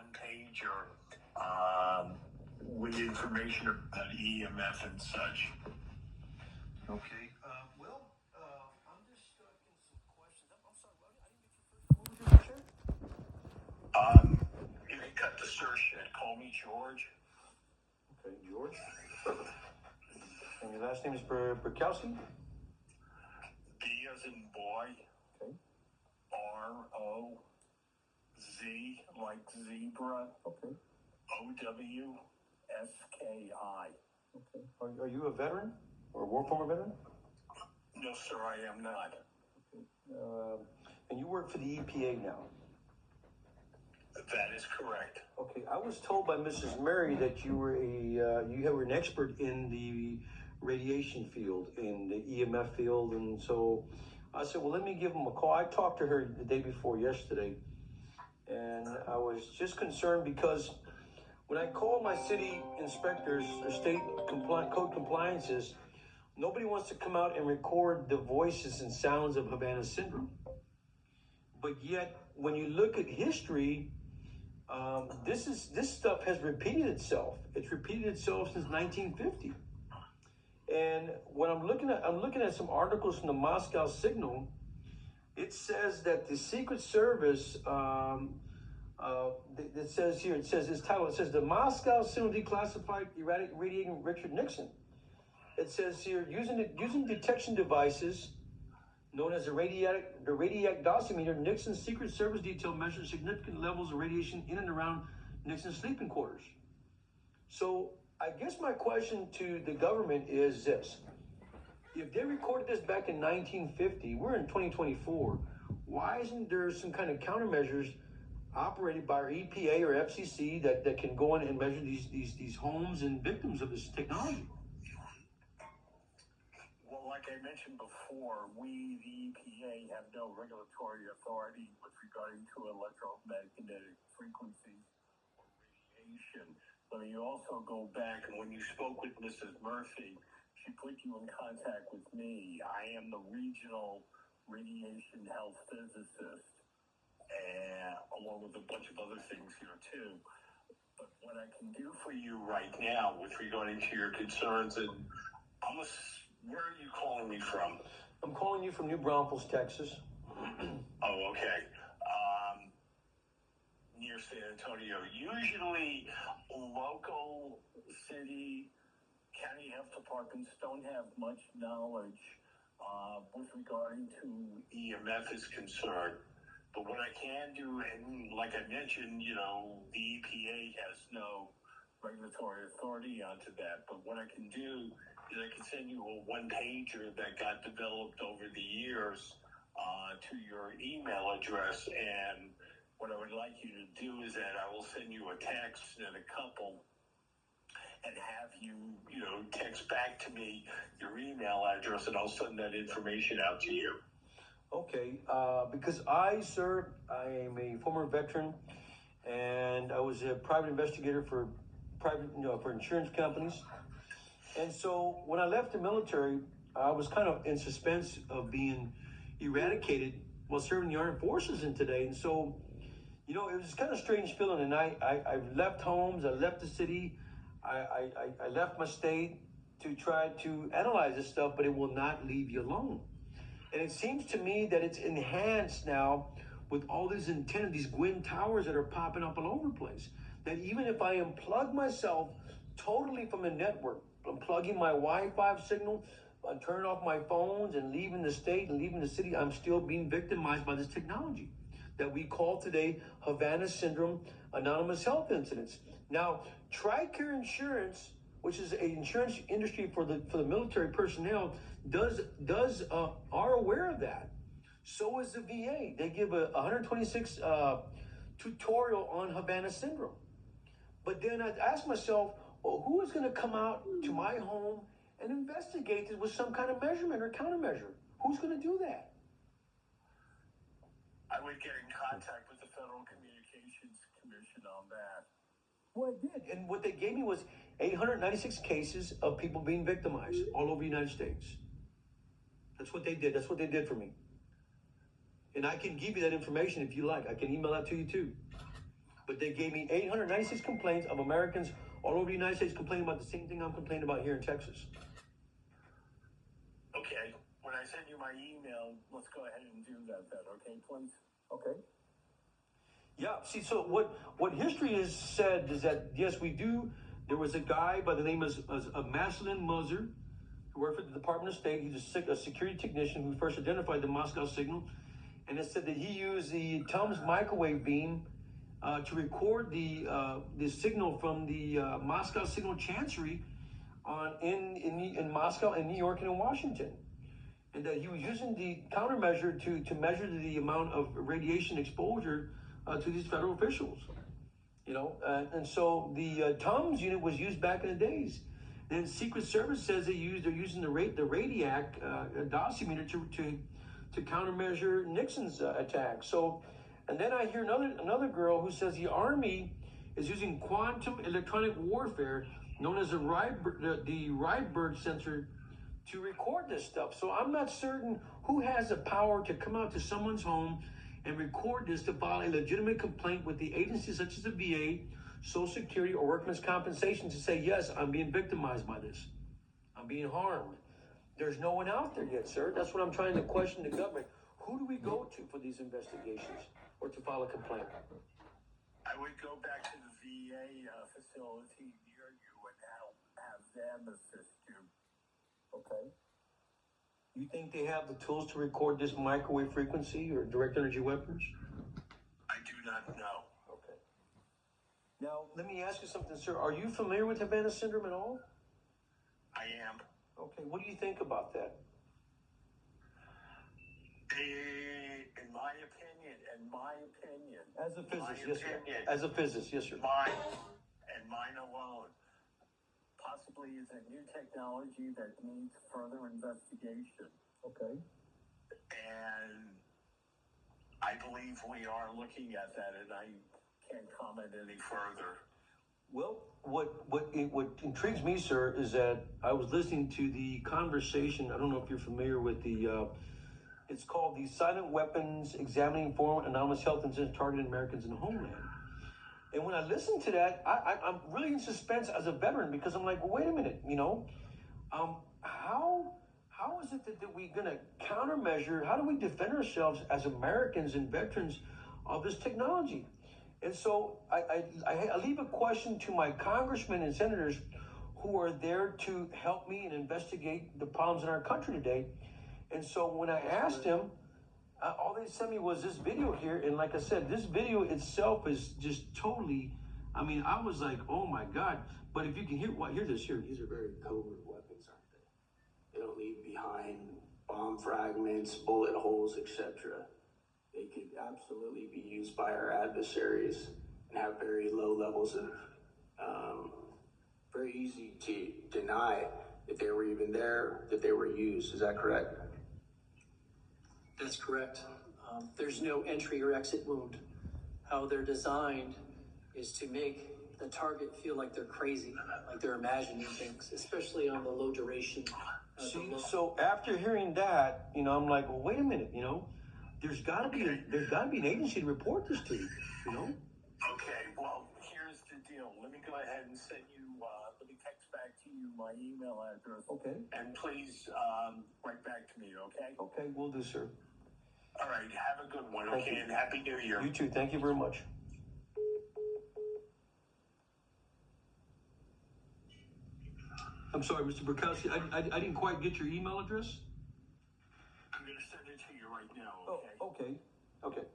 one-pager with information about EMF and such. Okay. I'm just stuck in some questions. I'm sorry, I didn't get your first. What was your first, sir? You can cut the search and call me George. Okay, George. And your last name is Brokowski? B as in boy. Okay. R-O-Z like zebra. Okay. O-W-S-K-I. Okay. Are you a veteran or a war former veteran? No, sir, I am not. Okay. And you work for the EPA now? That is correct. Okay. I was told by Mrs. Mary that you were an expert in the radiation field, in the EMF field, and so I said, well, let me give him a call. I talked to her the day before yesterday, and I was just concerned because when I call my city inspectors or state code compliances, nobody wants to come out and record the voices and sounds of Havana syndrome. But yet, when you look at history, this stuff has repeated itself. It's repeated itself since 1950. And when I'm looking at some articles from the Moscow Signal. It says that the Secret Service, it says here, it says the Moscow Signal declassified irradiating Richard Nixon. It says here, using detection devices known as the radiac dosimeter, Nixon's Secret Service detail measured significant levels of radiation in and around Nixon's sleeping quarters. So I guess my question to the government is this. If they recorded this back in 1950, we're in 2024, why isn't there some kind of countermeasures operated by our EPA or FCC that can go in and measure these homes and victims of this technology? Well, like I mentioned before, we, the EPA, have no regulatory authority with regarding to electromagnetic frequencies or radiation. Let me also go back, and when you spoke with Mrs. Murphy, she put you in contact with me. I am the regional radiation health physicist, and along with a bunch of other things here too. But what I can do for you right now with regarding to your concerns, and where are you calling me from? I'm calling you from New Braunfels, Texas. Oh, okay. Near San Antonio. Usually local city, county health departments don't have much knowledge with regarding to EMF is concerned. But what I can do, and like I mentioned, the EPA has no regulatory authority onto that. But what I can do is I can send you a one-pager that got developed over the years to your email address. And what I would like you to do is that I will send you a text and a couple and have you, text back to me your email address, and I'll send that information out to you. Okay, because I am a former veteran, and I was a private investigator for insurance companies. And so when I left the military, I was kind of in suspense of being eradicated while serving the armed forces in today. And so, it was kind of a strange feeling. And I left homes, I left the city, I left my state to try to analyze this stuff, but it will not leave you alone. And it seems to me that it's enhanced now with all these antennas, these Gwyn towers that are popping up all over the place. That even if I unplug myself totally from the network, unplugging my Wi-Fi signal, turning off my phones and leaving the state and leaving the city, I'm still being victimized by this technology that we call today Havana Syndrome Anonymous Health Incidents. Now, TRICARE Insurance, which is an insurance industry for the military personnel, are aware of that. So is the VA. They give a 126 tutorial on Havana Syndrome. But then I asked myself, well, who is going to come out to my home and investigate this with some kind of measurement or countermeasure? Who's going to do that? I would get in contact with the Federal Communications Commission on that. Well, I did. And what they gave me was 896 cases of people being victimized all over the United States. That's what they did. That's what they did for me. And I can give you that information if you like. I can email that to you too. But but they gave me 896 complaints of Americans all over the United States complaining about the same thing I'm complaining about here in Texas. Okay, when I send you my email, let's go ahead and do that then, okay, please? Okay. Yeah, see, so what history has said is that, yes, we do. There was a guy by the name of Maslin Muser who worked for the Department of State. He's a security technician who first identified the Moscow signal. And it said that he used the Tums microwave beam to record the signal from the Moscow signal chancery in Moscow and New York and in Washington. And that he was using the countermeasure to measure the amount of radiation exposure to these federal officials. You know, and so the Tums unit was used back in the days. And Secret Service says they're using the Radiac dosimeter to countermeasure Nixon's attack. So, and then I hear another girl who says the Army is using quantum electronic warfare, known as the Rydberg sensor, to record this stuff. So I'm not certain who has the power to come out to someone's home and record this to file a legitimate complaint with the agencies such as the VA, Social Security, or Workmen's Compensation to say, yes, I'm being victimized by this. I'm being harmed. There's no one out there yet, sir. That's what I'm trying to question the government. Who do we go to for these investigations or to file a complaint? I would go back to the VA facility near you and have them assist you. Okay. You think they have the tools to record this microwave frequency or direct energy weapons? I do not know. Okay. Now, let me ask you something, sir. Are you familiar with Havana syndrome at all? I am. Okay. What do you think about that? In my opinion, As a physicist, yes, sir. opinion, As a physicist, yes, sir. Mine alone, possibly is a new technology that needs further investigation. Okay. And I believe we are looking at that, and I can't comment any further. Well, what intrigues me, sir, is that I was listening to the conversation. I don't know if you're familiar with the. It's called the Silent Weapons Examining Foreign Anonymous Health Incidents Targeting Americans in the Homeland. And when I listen to that, I'm really in suspense as a veteran because I'm like, well, wait a minute, you know, how is it that we're going to countermeasure? How do we defend ourselves as Americans and veterans of this technology? And so I leave a question to my congressmen and senators who are there to help me and investigate the problems in our country today. And so when I asked him, all they sent me was this video here. And like I said, this video itself is just totally, I mean, I was like, oh my God. But if you can hear this here. These are very covert weapons, aren't they? They don't leave behind bomb fragments, bullet holes, etc. They could absolutely be used by our adversaries and have very low levels of, very easy to deny that they were even there, that they were used. Is that correct? That's correct. There's no entry or exit wound. How they're designed is to make the target feel like they're crazy, like they're imagining things, especially on the low duration. So after hearing that, you know, I'm like, well, wait a minute, you know, there's got to be an agency to report this to, you know. Okay, well, here's the deal. Let me go ahead and send you, let me text back to you my email address. Okay. And please write back to me, okay? Okay, will do, sir. All right, have a good one, Thank okay? you. And Happy New Year. You too. Thank you very much. I'm sorry, Mr. Brokowski. I didn't quite get your email address. I'm going to send it to you right now, Oh, okay? okay. Okay.